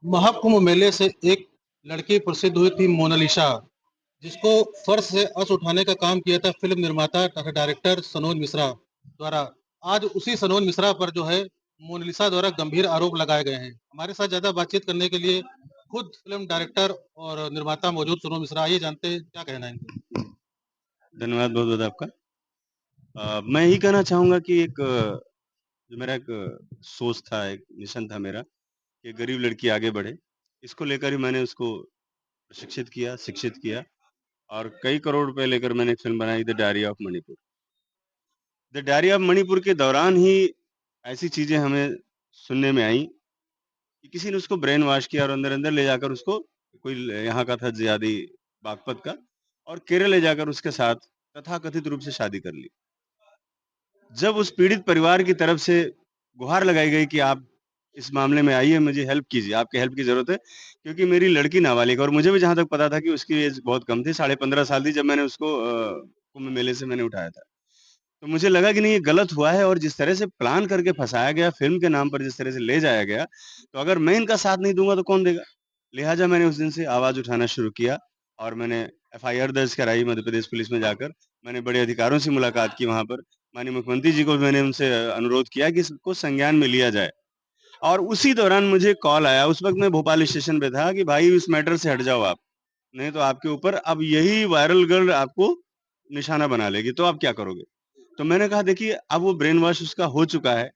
महाकुंभ मेले से एक लड़की प्रसिद्ध हुई थी मोनालिसा, जिसको फर्श से अर्श उठाने का काम किया था फिल्म निर्माता तथा डायरेक्टर सनोज मिश्रा द्वारा। आज उसी सनोज मिश्रा पर जो है मोनालिसा द्वारा गंभीर आरोप लगाए गए हैं। हमारे साथ ज्यादा बातचीत करने के लिए खुद फिल्म डायरेक्टर और निर्माता मौजूद सनोज मिश्रा, आइए जानते हैं क्या कहना है इनका। धन्यवाद बहुत-बहुत आपका। मैं यही कहना चाहूँगा कि जो मेरा एक सोच था, एक मिशन था मेरा कि गरीब लड़की आगे बढ़े। इसको लेकर ही मैंने उसको प्रशिक्षित किया, शिक्षित किया और कई करोड़ रुपए लेकर मैंने एक फ़िल्म बनाई the diary of Manipur. The diary of Manipur के दौरान ही ऐसी चीज़ें हमें सुनने में आईं कि किसी ने उसको ब्रेन वॉश किया और अंदर-अंदर ले जाकर उसको कोई यहाँ का था जिहादी बागपत का और केरल ले जाकर उसके साथ तथाकथित रूप से शादी कर ली। जब उस पीड़ित परिवार की तरफ से गुहार लगाई गई कि आप इस मामले में आइए, मुझे हेल्प कीजिए, आपकी हेल्प की ज़रूरत है, क्योंकि मेरी लड़की नाबालिग है और मुझे भी जहाँ तक पता था कि उसकी एज बहुत कम थी, साढ़े 15 साल थी जब मैंने उसको कुंभ मेले से मैंने उठाया था। तो मुझे लगा कि नहीं ये गलत हुआ है और जिस तरह से प्लान करके फँसाया गया, फ़िल्म के नाम पर जिस तरह से ले जाया गया, तो अगर मैं इनका साथ नहीं दूँगा तो कौन देगा? लिहाजा मैंने उस दिन से आवाज़ उठाना शुरू किया और मैंने एफआईआर दर्ज कराई मध्य प्रदेश पुलिस में जाकर। मैंने बड़े अधिकारियों से मुलाकात की वहाँ पर। माननीय मुख्यमंत्री जी को भी मैंने उनसे अनुरोध किया कि इसको संज्ञान में लिया जाए और उसी दौरान मुझे कॉल आया, उस वक़्त मैं भोपाल स्टेशन पे था कि भाई इस मैटर से हट जाओ आप, नहीं तो आपके ऊपर अब यही वायरल गर्ल आपको निशाना बना लेगी, तो आप क्या करोगे? तो मैंने कहा देखिए अब वो ब्रेन वॉश उसका हो चुका है।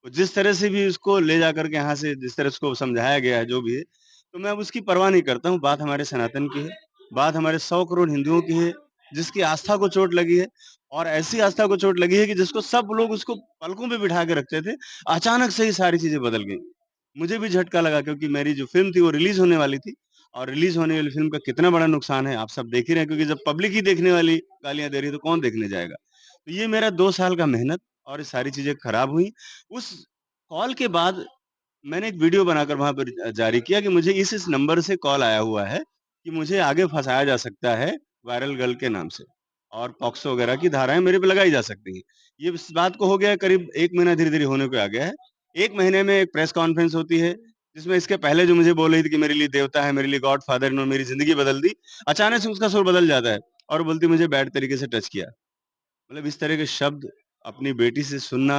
जिस तरह से भी उसको ले जाकर के यहाँ से जिस तरह उसको समझाया गया है जो भी है, तो मैं अब उसकी परवाह नहीं करता हूँ। बात हमारे सनातन की है, बात हमारे 100 करोड़ हिंदुओं की है, जिसकी आस्था को चोट लगी है और ऐसी आस्था को चोट लगी है कि जिसको सब लोग उसको पलकों पे बिठा के रखते थे, अचानक से ही सारी चीज़ें बदल गई। मुझे भी झटका लगा क्योंकि मेरी जो फ़िल्म थी वो रिलीज़ होने वाली थी और रिलीज़ होने वाली फ़िल्म का कितना बड़ा नुकसान है, आप सब देख ही रहे हैं क्योंकि जब पब्लिक ही देखने वाली गालियाँ दे रही है तो कौन देखने जाएगा? तो ये मेरा 2 साल का मेहनत और ये सारी चीज़ें खराब हुई। उस कॉल के बाद मैंने एक वीडियो बनाकर वहाँ पर जारी किया कि मुझे इस नंबर से कॉल आया हुआ है कि मुझे आगे फँसाया जा सकता है वायरल गर्ल के नाम से और पॉक्सो वगैरह की धाराएँ मेरे पे लगाई जा सकती हैं। ये इस बात को हो गया है करीब 1 महीना धीरे-धीरे होने को आ गया है। 1 महीने में एक प्रेस कॉन्फ्रेंस होती है, जिसमें इसके पहले जो मुझे बोल रही थी कि मेरे लिए देवता है, मेरे लिए गॉडफ़ादर इन्होंने मेरी ज़िंदगी बदल दी। अचानक से उसका सुर बदल जाता है और बोलती मुझे बैड तरीके से टच किया। मतलब इस तरह के शब्द अपनी बेटी से सुनना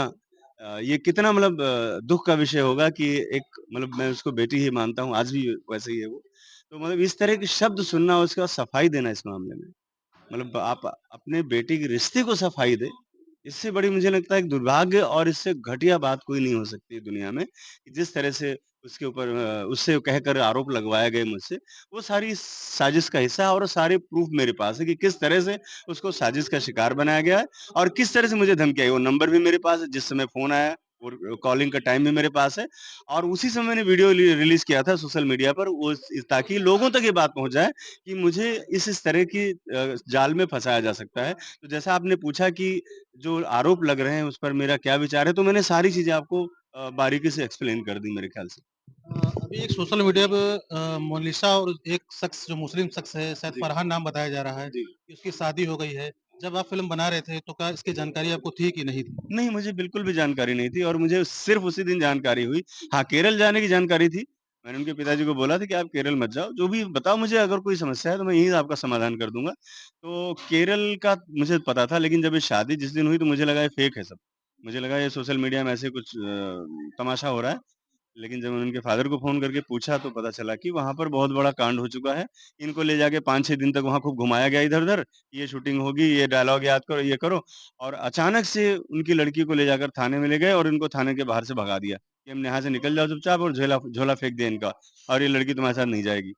ये कितना मतलब दुःख का विषय होगा कि एक मतलब मैं उसको बेटी ही मानता हूँ, आज भी वैसे ही है वो। तो मतलब इस तरह के शब्द सुनना, उसके बाद सफाई देना इस मामले में। मतलब आप अपने बेटे के रिश्ते को सफाई दें, इससे बड़ी मुझे लगता है एक दुर्भाग्य और इससे घटिया बात कोई नहीं हो सकती है दुनिया में, कि जिस तरह से उसके ऊपर उससे कहकर आरोप लगवाए गए मुझसे, वो सारी साजिश का हिस्सा है और सारे प्रूफ़ मेरे पास है कि किस तरह से उसको साजिश का शिकार बनाया गया है और किस तरह से मुझे धमकी आई। वो नंबर भी मेरे पास है, जिस समय फ़ोन आया और कॉलिंग का टाइम भी मेरे पास है और उसी समय मैंने वीडियो रिलीज़ किया था सोशल मीडिया पर वो ताकि लोगों तक ये बात पहुँच जाए कि मुझे इस तरह की जाल में फँसाया जा सकता है। तो जैसा आपने पूछा कि जो आरोप लग रहे हैं उस पर मेरा क्या विचार है, तो मैंने सारी चीज़ें आपको बारीकी से एक्सप्लेन कर दी मेरे ख्याल से। अभी एक सोशल मीडिया पे मोनालिसा और एक शख्स जो मुस्लिम शख्स है, शायद जी, फरहान नाम बताया जा रहा है जी। कि उसकी शादी हो गई है। जब आप फ़िल्म बना रहे थे तो क्या इसकी जानकारी आपको थी कि नहीं थी? नहीं, मुझे बिल्कुल भी जानकारी नहीं थी और मुझे सिर्फ़ उसी दिन जानकारी हुई। हाँ, केरल जाने की जानकारी थी। मैंने उनके पिताजी को बोला था कि आप केरल मत जाओ, जो भी बताओ मुझे अगर कोई समस्या है तो मैं यहीं आपका समाधान कर दूँगा। तो केरल का मुझे पता था लेकिन जब ये शादी जिस दिन हुई तो मुझे लगा ये फ़ेक है सब। मुझे लगा ये सोशल मीडिया में ऐसे कुछ तमाशा हो रहा है। लेकिन जब मैंने उनके फ़ादर को फ़ोन करके पूछा तो पता चला कि वहाँ पर बहुत बड़ा कांड हो चुका है। इनको ले जाके 5-6 दिन तक वहाँ खूब घुमाया गया इधर-उधर, ये शूटिंग होगी, ये डायलॉग याद करो, ये करो और अचानक से उनकी लड़की को ले जाकर थाने में ले गए और इनको थाने के बाहर से भगा दिया कि हम यहाँ से निकल जाओ चुपचाप और झोला झोला फेंक दिया इनका और ये लड़की तुम्हारे साथ नहीं जाएगी।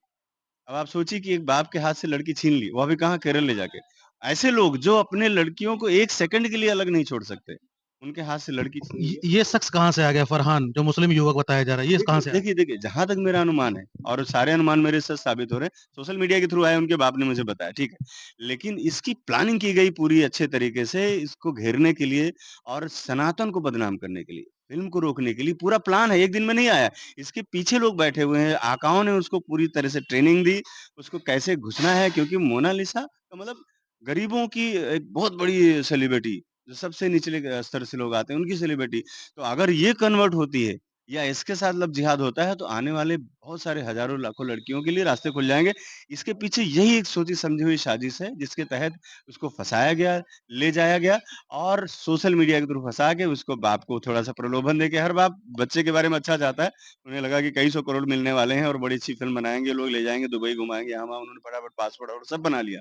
अब आप सोचिए कि एक बाप के हाथ से लड़की छीन ली, वो भी कहाँ केरल ले जाके। ऐसे लोग जो अपने लड़कियों को 1 सेकंड के लिए अलग नहीं छोड़ सकते, उनके हाथ से लड़की छीन ली। ये शख्स कहाँ से आ गया फरहान, जो मुस्लिम युवक बताया जा रहा है, ये कहाँ देखिए से आ देखिए गया? देखिए, जहाँ तक मेरा अनुमान है और सारे अनुमान मेरे सच साबित हो रहे हैं, सोशल मीडिया के थ्रू आए उनके बाप ने मुझे बताया, ठीक है। लेकिन इसकी प्लानिंग की गई पूरी अच्छे तरीके से इसको घेरने के लिए और सनातन को बदनाम करने के लिए, फ़िल्म को रोकने के लिए पूरा प्लान है, एक दिन में नहीं आया। इसके पीछे लोग बैठे हुए हैं, आकाओं ने उसको पूरी तरह से ट्रेनिंग दी, उसको कैसे घुसना है क्योंकि मोनालिसा का मतलब गरीबों की एक बहुत बड़ी सेलिब्रिटी, जो सबसे निचले स्तर से लोग आते हैं, उनकी सेलिब्रिटी। तो अगर ये कन्वर्ट होती है या इसके साथ जब जिहाद होता है तो आने वाले बहुत सारे हज़ारों लाखों लड़कियों के लिए रास्ते खुल जाएँगे। इसके पीछे यही एक सोची-समझी हुई साजिश है जिसके तहत उसको फँसाया गया, ले जाया गया और सोशल मीडिया के थ्रू फँसा के उसको बाप को थोड़ा-सा प्रलोभन देके हर बाप बच्चे के बारे में अच्छा चाहता है। उन्हें लगा कि कई सौ करोड़ मिलने वाले हैं और बड़ी अच्छी फ़िल्म बनाएँगे, लोग ले जाएँगे, दुबई घुमाएँगे, यहाँ-वहाँ उन्होंने फटाफट पासपोर्ट और सब बना लिया।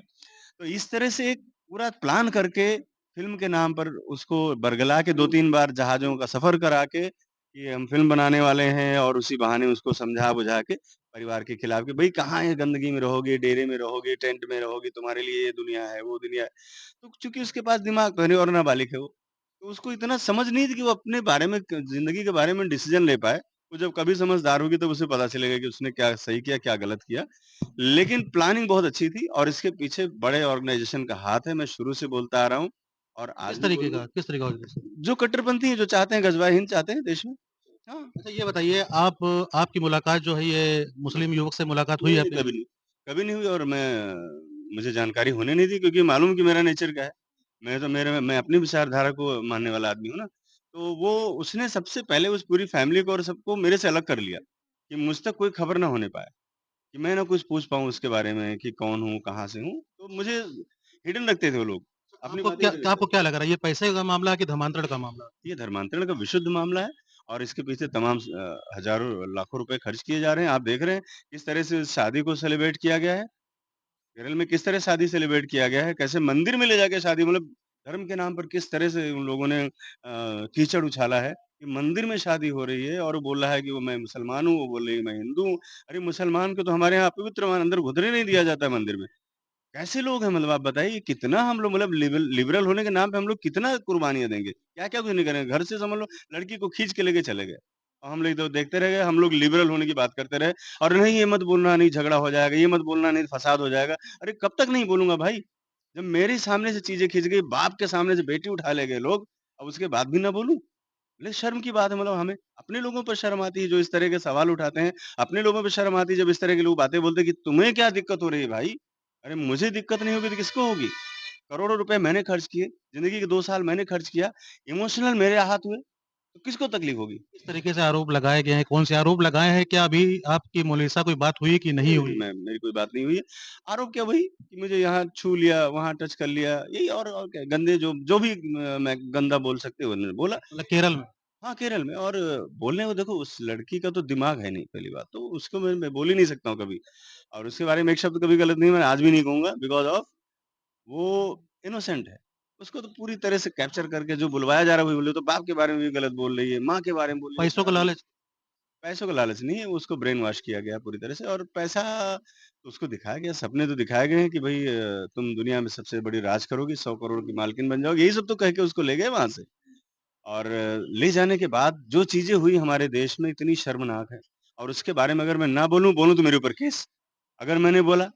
तो इस तरह से एक पूरा प्लान करके फ़िल्म के नाम पर उसको बरगला के 2-3 बार जहाज़ों का सफ़र करा के, कि हम फ़िल्म बनाने वाले हैं और उसी बहाने उसको समझा-बुझा के परिवार के खिलाफ कि भई कहाँ ये गंदगी में रहोगे, डेरे में रहोगे, टेंट में रहोगे, तुम्हारे लिए ये दुनिया है, वो दुनिया है। तो चूँकि उसके पास दिमाग तो है नहीं और नाबालिग है वो, तो उसको इतना समझ नहीं थी कि वो अपने बारे में क ज़िंदगी के बारे में डिसीज़न ले पाए। वो जब कभी समझदार होगी तब उसे पता चलेगा कि उसने क्या सही किया, क्या गलत किया। लेकिन प्लानिंग बहुत अच्छी थी और इसके पीछे बड़े ऑर्गेनाइज़ेशन का हाथ है, मैं शुरू से बोलता आ रहा हूँ और आज भी बोलूँगा। किस तरीके का ऑर्गेनाइज़ेशन? जो कट्टरपंथी हैं, जो चाहते हैं ग़ज़वाए हिंद चाहते हैं देश में। हाँ, अच्छा ये बताइए आप आपकी मुलाकात जो है ये मुस्लिम युवक से मुलाकात हुई नहीं, है नहीं, आपकी? कभी नहीं। कभी नहीं हुई और मुझे जानकारी होने नहीं दी क्योंकि मालूम कि मेरा नेचर क्या है। मैं अपनी विचारधारा को मानने वाला आदमी हूँ ना, तो वो उसने सबसे पहले उस पूरी फ़ैमिली को और सबको मेरे से अलग कर लिया, कि मुझ तक कोई खबर ना होने पाए, कि मैं ना कुछ पूछ पाऊँ उसके बारे में कि कौन हूँ, कहाँ से हूँ, तो मुझे हिडन रखते थे वो लोग, अपनी बातें ही करते आपको थे। क्या लग रहा है ये पैसे का मामला है कि धर्मांतरण का मामला है? ये धर्मांतरण का विशुद्ध मामला है और इसके पीछे तमाम हज़ारों लाखों रुपए खर्च किए जा रहे हैं। आप देख रहे हैं किस तरह से इस शादी को सेलिब्रेट किया गया है। केरल में किस तरह शादी सेलिब्रेट किया गया है, कैसे मंदिर में ले जाके शादी मतलब धर्म के नाम पर किस तरह से उन लोगों ने कीचड़ उछाला है कि मंदिर में शादी हो रही है और वो बोल रहा है कि वो मैं मुसलमान हूँ, वो बोल रही है मैं हिंदू हूँ। अरे मुसलमान को तो हमारे यहाँ पवित्र अंदर घुसने नहीं दिया जाता है मंदिर में। कैसे लोग हैं मतलब आप बताइए कितना हम लोग मतलब लिबरल होने के नाम पे हम लोग कितना कुर्बानियाँ देंगे? क्या-क्या कुछ नहीं करेंगे। घर से समझ लो लड़की को खींच के लेके चले गए। और हम लोग तो देखते रह गए, हम लोग लिबरल होने की बात करते रहे और नहीं ये मत बोलना, नहीं झगड़ा हो जाएगा, ये मत बोलना, नहीं फसाद हो जाएगा। अरे कब तक नहीं बोलूँगा भाई? जब मेरे सामने से चीज़ें खिंच गई, बाप के सामने से बेटी उठा ले गए लोग, अब उसके बाद भी ना बोलूँ? बड़े शर्म की बात है मतलब हमें अपने लोगों पर शर्म आती है जो इस तरह के सवाल उठाते हैं। अपने लोगों पे शर्म आती है जब इस तरह के लोग बातें बोलते हैं कि तुम्हें क्या दिक्कत हो रही है भाई? अरे मुझे दिक्कत नहीं होगी तो किसको होगी? करोड़ों रुपए मैंने खर्च किए, ज़िंदगी के 2 साल मैंने खर्च किया, इमोशनल मेरे आहत हुए, तो किसको तकलीफ होगी? किस तरीके से आरोप लगाए गए हैं? कौन से आरोप लगाए हैं? क्या अभी आपकी मोनालिसा कोई बात हुई कि नहीं नहीं, हुई? मैं मेरी कोई बात नहीं हुई है। आरोप क्या वही कि मुझे यहाँ छू लिया, वहाँ टच कर लिया, यही और क्या गंदे जो भी मैं गंदा बोल सकते हो उन्होंने बोला। मतलब केरल में? हाँ, केरल में और बोलने को देखो उस लड़की का तो दिमाग है नहीं पहली बात, तो उसको मैं बोल ही नहीं सकता हूँ कभी और उसके बारे में एक शब्द कभी गलत नहीं मैं आज भी नहीं कहूँगा बिकॉज़ ऑफ वो इनोसेंट है। उसको तो पूरी तरह से कैप्चर करके जो बुलवाया जा रहा है वही बोले तो बाप के बारे में भी गलत बोल रही है, माँ के बारे में बोल रही है, पैसों का क्या बोल लालच? पैसों का लालच नहीं है, उसको ब्रेन वॉश किया गया पूरी तरह से और पैसा तो उसको दिखाया गया, सपने तो दिखाए गए हैं कि भई तुम दुनिया में सबसे बड़ी राज करोगी, 100 करोड़ की मालकिन बन जाओगी, यही सब तो कह के उसको ले गए वहाँ से। और ले जाने के बाद जो चीज़ें हुई हमारे देश में इतनी शर्मनाक है और उसके बारे में अगर मैं ना बोलूँ, बोलूँ तो मेरे ऊपर केस। अगर मैंने बोला,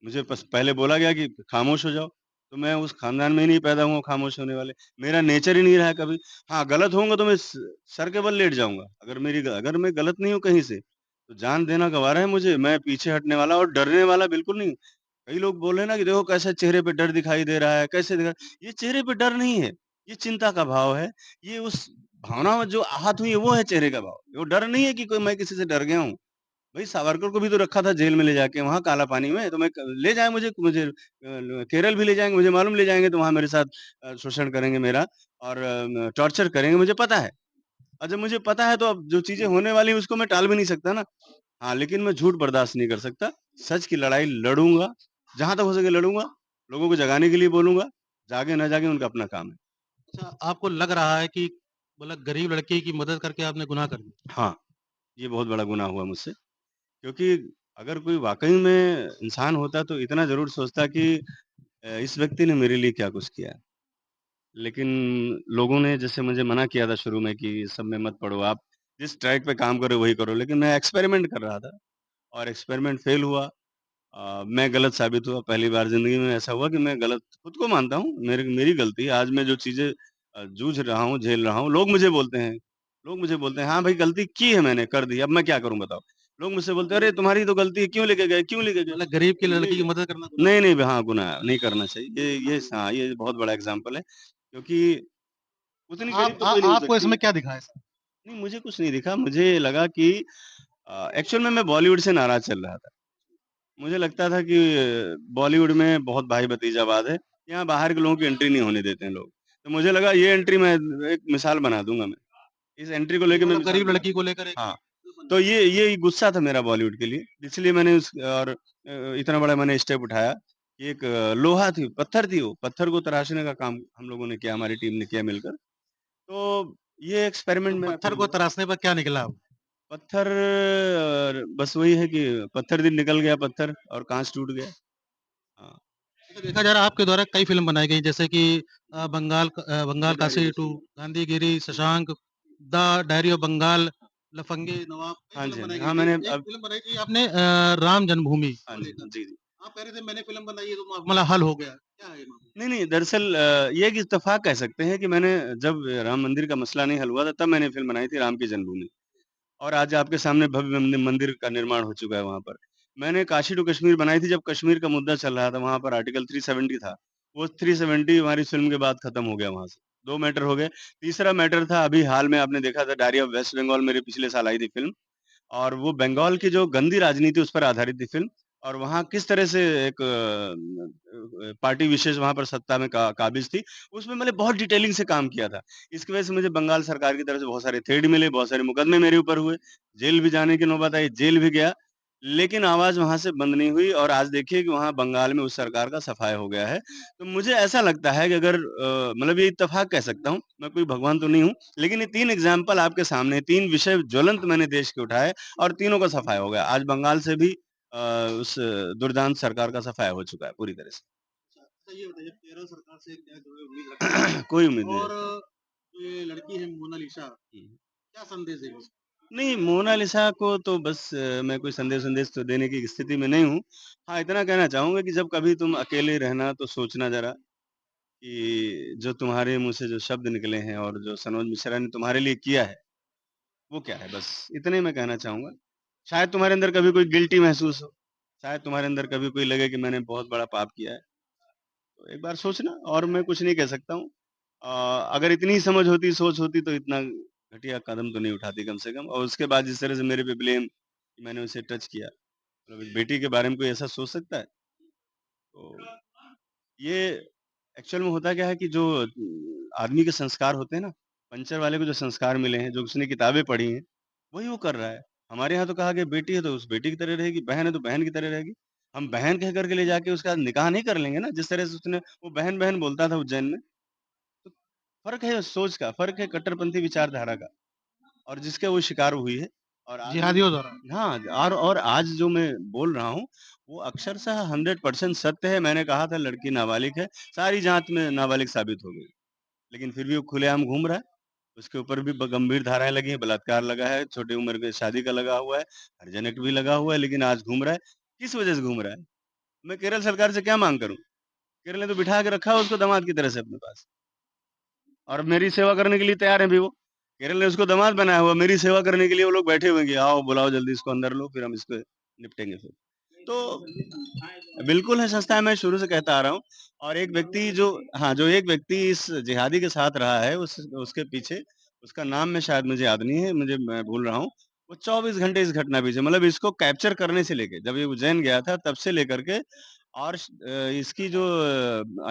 मुझे बस पहले बोला गया कि खामोश हो जाओ, तो मैं उस खानदान में ही नहीं पैदा हुआ खामोश होने वाले। मेरा नेचर ही नहीं रहा है कभी। हाँ, गलत होऊँगा तो मैं सर के बल लेट जाऊँगा। अगर मैं गलत नहीं हूँ कहीं से, तो जान देना गँवारा है मुझे। मैं पीछे हटने वाला और डरने वाला बिल्कुल नहीं हूँ। कई लोग बोल रहे हैं ना कि देखो कैसे चेहरे पे डर दिखाई दे रहा है, कैसे दिखा ये चेहरे पे डर नहीं है, ये चिंता का भाव है। ये उस भावना में जो आहत हुई है वो है चेहरे का भाव। वो डर नहीं है कि कोई मैं किसी से डर गया हूँ। भई सावरकर को भी तो रखा था जेल में ले जाके वहाँ काला पानी में, तो मैं क ले जाएँ मुझे मुझे केरल भी ले जाएँगे, मुझे मालूम ले जाएँगे तो वहाँ मेरे साथ शोषण करेंगे मेरा और टॉर्चर करेंगे, मुझे पता है। और जब मुझे पता है तो अब जो चीज़ें होने वाली हैं उसको मैं टाल भी नहीं सकता ना। हाँ, लेकिन मैं झूठ बर्दाश्त नहीं कर सकता। सच की लड़ाई लड़ूँगा, जहाँ तक हो सके लड़ूँगा, लोगों को जगाने के लिए बोलूँगा, जागे ना जागे उनका अपना काम है। अच्छा आपको लग रहा है कि मतलब गरीब लड़के की मदद करके आपने गुनाह कर दिया? हाँ, ये बहुत बड़ा गुनाह हुआ मुझसे क्योंकि अगर कोई वाक़ई में इंसान होता तो इतना ज़रूर सोचता कि इस व्यक्ति ने मेरे लिए क्या कुछ किया है। लेकिन लोगों ने जैसे मुझे मना किया था शुरू में कि इस सब में मत पड़ो आप, जिस ट्रैक पे काम कर रहे हो वही करो। लेकिन मैं एक्सपेरिमेंट कर रहा था और एक्सपेरिमेंट फ़ेल हुआ। मैं गलत साबित हुआ, पहली बार ज़िंदगी में ऐसा हुआ कि मैं गलत खुद को मानता हूँ, मेरी मेरी गलती है। आज मैं जो चीज़ें जूझ रहा हूँ, झेल रहा हूँ, लोग मुझे बोलते हैं, "हाँ भाई, गलती की है मैंने, कर दी, अब मैं क्या करूँ बताओ?" लोग मुझसे बोलते हैं, "अरे! तुम्हारी तो गलती है, क्यों लेके गए? क्यों लेके गए?" मतलब गरीब की ये लड़की की मदद करना गुनाह नहीं, है? नहीं, हाँ, गुनाह है, नहीं करना चाहिए। ये बहुत बड़ा एग्ज़ाम्पल है, क्योंकि उतनी गरीब तो कोई नहीं हो आपको सकती। इसमें क्या दिखा है सर? नहीं, मुझे कुछ नहीं दिखा। मुझे लगा कि एक्चुअल में मैं बॉलीवुड से नाराज़ चल रहा था। मुझे लगता था कि बॉलीवुड में बहुत भाई-भतीजावाद है, यहाँ बाहर के लोगों की एंट्री नहीं होने देते हैं लोग। तो मुझे लगा ये एंट्री मैं एक मिसाल बना दूँगा मैं। इस एंट्री को जी, लेके मैं मतलब मिसाल गरीब बना लड़की को लेकर एक हाँ, फ़िल्म तो बनाई। ये गुस्सा था मेरा बॉलीवुड के लिए, इसलिए मैंने इतना बड़ा मैंने स्टेप उठाया। एक लोहा थी, पत्थर थी वो, पत्थर को तराशने का काम हम लोगों ने किया, हमारी टीम ने किया मिलकर। तो ये तो एक्सपेरिमेंट मैंने पत्थर फ़िल्म को में तराशने पर क्या निकला? पत्थर बस वही है कि पत्थर दिन निकल गया पत्थर और काँच टूट गया। हाँ, तो देखा जा रहा है आपके द्वारा कई फ़िल्म बनाई गई जैसे कि Bengal Kashi two, Gandhigiri, Shashank, the diary of Bengal, Lafange Nawab कई हाँ फ़िल्म जी, हाँ बनाई जी। गई हाँ, थी। मैंने एक अब फ़िल्म बनाई थी आपने राम जन्मभूमि हाँ को जी, लेकर। जी, जी। आप कह रहे थे मैंने फ़िल्म बनाई है तो मामला हल हो गया। क्या है ये मामला? नहीं, नहीं, दरअसल ये एक इत्तेफ़ाक कह सकते हैं कि मैंने जब राम मंदिर का मसला नहीं हल हुआ था, तब मैंने फ़िल्म बनाई थी राम की जन्मभूमि और आज आपके सामने भव्य मंदिर का निर्माण हो चुका है वहाँ पर। मैंने काशी टू कश्मीर बनाई थी जब कश्मीर का मुद्दा चल रहा था, वहाँ पर आर्टिकल 370 था। वो 370 हमारी इस फ़िल्म के बाद खत्म हो गया वहाँ से। 2 मैटर हो गए। तीसरा मैटर था अभी हाल में आपने देखा था डायरी ऑफ वेस्ट बंगाल मेरे पिछले साल आई थी फ़िल्म। और वो बंगाल की जो गंदी राजनीति उस पर आधारित थी फ़िल्म और वहाँ किस तरह से एक पार्टी विशेष वहाँ पर सत्ता में काबिज़ थी, उसमें मैंने बहुत डिटेलिंग से काम किया था। इसकी वजह से मुझे बंगाल सरकार की तरफ से बहुत सारे थ्रेड मिले, बहुत सारे मुकदमे मेरे ऊपर हुए, जेल भी जाने की नौबत आई, जेल भी गया, लेकिन आवाज़ वहाँ से बंद नहीं हुई और आज देखिए कि वहाँ बंगाल में उस सरकार का सफाया हो गया है। तो मुझे ऐसा लगता है कि अगर मतलब ये इत्तेफ़ाक कह सकता हूँ, मैं कोई भगवान तो नहीं हूँ, लेकिन ये 3 एग्ज़ाम्पल आपके सामने 3 विषय ज्वलंत मैंने देश के उठाए और तीनों का सफाया हो गया। आज बंगाल से भी उस दुर्दांत सरकार का सफाया हो चुका है पूरी तरह से। अच्छा ये बताइए केरल सरकार से क्या जो है उम्मीद रखते हैं? कोई उम्मीद नहीं और रखता। जो ये लड़की है मोनालिसा, हुँ। क्या संदेश देगी? नहीं, मोनालिसा को तो बस मैं कोई संदेश-वंदेश तो देने की स्थिति में नहीं हूँ। हाँ, इतना कहना चाहूँगा कि जब कभी तुम अकेले रहना तो सोचना ज़रा कि जो तुम्हारे मुँह से जो शब्द निकले हैं और जो सनोज मिश्रा ने तुम्हारे लिए किया है, वो क्या है? बस इतने मैं कहना चाहूँगा। शायद तुम्हारे अंदर कभी कोई गिल्टी महसूस हो, शायद तुम्हारे अंदर कभी कोई लगे कि मैंने बहुत बड़ा पाप किया है, तो एक बार सोचना और मैं कुछ नहीं कह सकता हूँ। अगर इतनी ही समझ होती, सोच होती तो इतना घटिया कदम तो नहीं उठाती कम से कम और उसके बाद जिस तरह से मेरे पे ब्लेम कि मैंने उसे टच किया, मतलब एक बेटी के बारे में कोई ऐसा सोच सकता है? तो ये एक्चुअल में होता क्या है कि जो आदमी के संस्कार होते हैं ना, पंचर वाले को जो संस्कार मिले हैं, जो उसने किताबें पढ़ी हैं, वही वो कर रहा है। हमारे यहाँ तो कहा गया बेटी है तो उस बेटी की तरह रहेगी, बहन है तो बहन की तरह रहेगी। हम बहन कह कर के ले जाके उसका निकाह नहीं कर लेंगे ना, जिस तरह से उसने वो बहन-बहन बोलता था उज्जैन में। तो फ़र्क है सोच का, फ़र्क है कट्टरपंथी विचारधारा का और जिसका वो शिकार हुई है और आज वो जिहादियों द्वारा। हाँ, और आज जो मैं बोल रहा हूँ, वो अक्षरशः 100% सत्य है। मैंने कहा था लड़की नाबालिग है, सारी जाँच में नाबालिग साबित हो गई। लेकिन फिर भी वो खुलेआम घूम रहा है, उसके ऊपर भी गंभीर धाराएँ लगी हैं, बलात्कार लगा है, छोटी उम्र के शादी का लगा हुआ है, हरिजन एक्ट भी लगा हुआ है, लेकिन आज घूम रहा है। किस वजह से घूम रहा है? मैं केरल सरकार से क्या माँग करूँ? केरल ने तो बिठा के रखा है उसको दामाद की तरह से अपने पास। और मेरी सेवा करने के लिए तैयार हैं भी वो। केरल ने उसको दामाद बनाया हुआ, मेरी सेवा करने के लिए वो लोग बैठे हुए हैं कि आओ बुलाओ जल्दी इसको अंदर लो, फिर हम इसको निपटेंगे फिर। तो बिल्कुल है संस्थाएँ मैं शुरू से कहता आ रहा हूँ और एक व्यक्ति जो हाँ, जो एक व्यक्ति इस जिहादी के साथ रहा है उसके पीछे उसका नाम में शायद मुझे याद नहीं है, मैं भूल रहा हूँ। वो 24 घंटे इस घटना पीछे मतलब इसको कैप्चर करने से लेके जब ये उज्जैन गया था तब से लेकर के और इसकी जो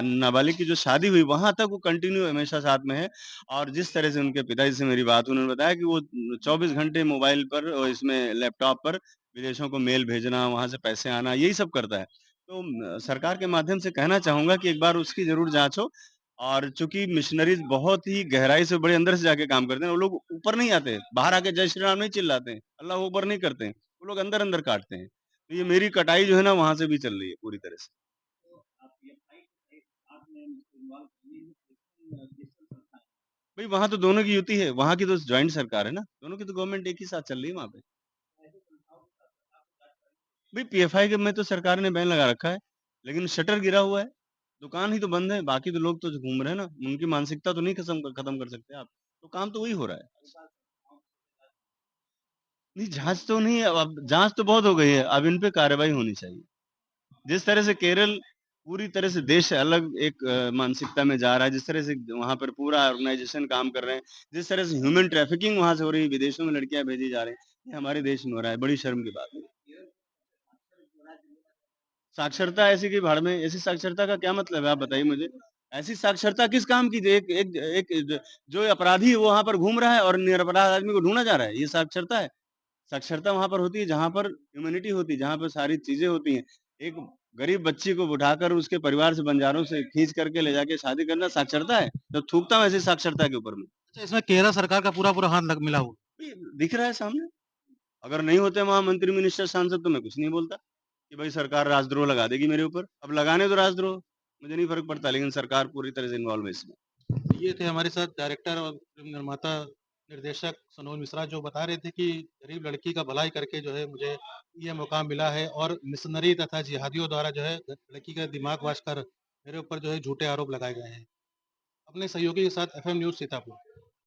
नाबालिग की जो शादी हुई वहाँ तक वो कंटिन्यू हमेशा साथ में है और जिस तरह से उनके पिताजी से मेरी बात हुई उन्होंने बताया कि वो 24 घंटे मोबाइल पर और इसमें लैपटॉप पर विदेशों को मेल भेजना, वहाँ से पैसे आना यही सब करता है। तो सरकार के माध्यम से कहना चाहूँगा कि एक बार उसकी ज़रूर जाँच हो और चूँकि मिशनरीज़ बहुत ही गहराई से बड़े अंदर से जाके काम करते हैं, वो लोग ऊपर नहीं आते, बाहर आके जय श्री राम नहीं चिल्लाते हैं, अल्लाह अकबर नहीं करते हैं, वो लोग अंदर-अंदर काटते हैं। तो ये मेरी कटाई जो है ना वहाँ से भी चल रही है पूरी तरह से। भई वहाँ तो दोनों की युति है, वहाँ की तो जॉइंट सरकार है ना, दोनों की तो गवर्नमेंट एक ही साथ चल रही है वहाँ पे। भई पीएफआई के में तो सरकार ने बैन लगा रखा है, लेकिन शटर गिरा हुआ है, दुकान ही तो बंद है, बाकी तो लोग तो घूम रहे हैं ना, उनकी मानसिकता तो नहीं खत्म कर सकते आप, तो काम तो वही हो रहा है। नहीं जाँच तो नहीं अब जाँच तो बहुत हो गई है, अब इन पे कार्रवाई होनी चाहिए। जिस तरह से केरल पूरी तरह से देश से अलग एक मानसिकता में जा रहा है, जिस तरह से वहाँ पर पूरा ऑर्गेनाइज़ेशन काम कर रहे हैं, जिस तरह से ह्यूमन ट्रैफिकिंग वहाँ से हो रही है, विदेशों में लड़कियाँ भेजी जा रही हैं, ये हमारे देश में हो रहा है, बड़ी शर्म की बात है। साक्षरता ऐसी की भाड़ में, ऐसी साक्षरता का क्या मतलब है आप बताइए मुझे? ऐसी साक्षरता किस काम की? जो एक एक एक ज जो अपराधी है वो वहाँ पर घूम रहा है और निरपराध आदमी को ढूँढा जा रहा है, ये साक्षरता है? साक्षरता वहाँ पर होती है जहाँ पर ह्यूमैनिटी होती है, जहाँ पर सारी चीज़ें होती हैं। एक गरीब बच्ची को उठाकर उसके परिवार से बंजारों से खींच करके ले जाके शादी करना साक्षरता है? तो थूकता हूँ ऐसी साक्षरता के ऊपर मैं। अच्छा, इसमें केरल सरकार का पूरा-पूरा हाथ लग मिला हुआ। ये दिख रहा है सामने। अगर नहीं होते वहाँ मंत्री, मिनिस्टर, सांसद तो मैं कुछ नहीं बोलता कि भाई सरकार राजद्रोह लगा देगी मेरे ऊपर। अब लगाने दो राजद्रोह, मुझे नहीं फ़र्क पड़ता, लेकिन सरकार पूरी तरह से इन्वॉल्व है इसमें। ये थे हमारे साथ डायरेक्टर और फ़िल्म निर्माता, निर्देशक सनोज मिश्रा, जो बता रहे थे कि गरीब लड़की का भलाई करके जो है मुझे ये मुकाम मिला है और मिशनरी तथा जिहादियों द्वारा जो है लड़की का दिमाग वाश कर मेरे ऊपर जो है झूठे आरोप लगाए गए हैं। अपने सहयोगी के साथ एफएम न्यूज़ सीतापुर।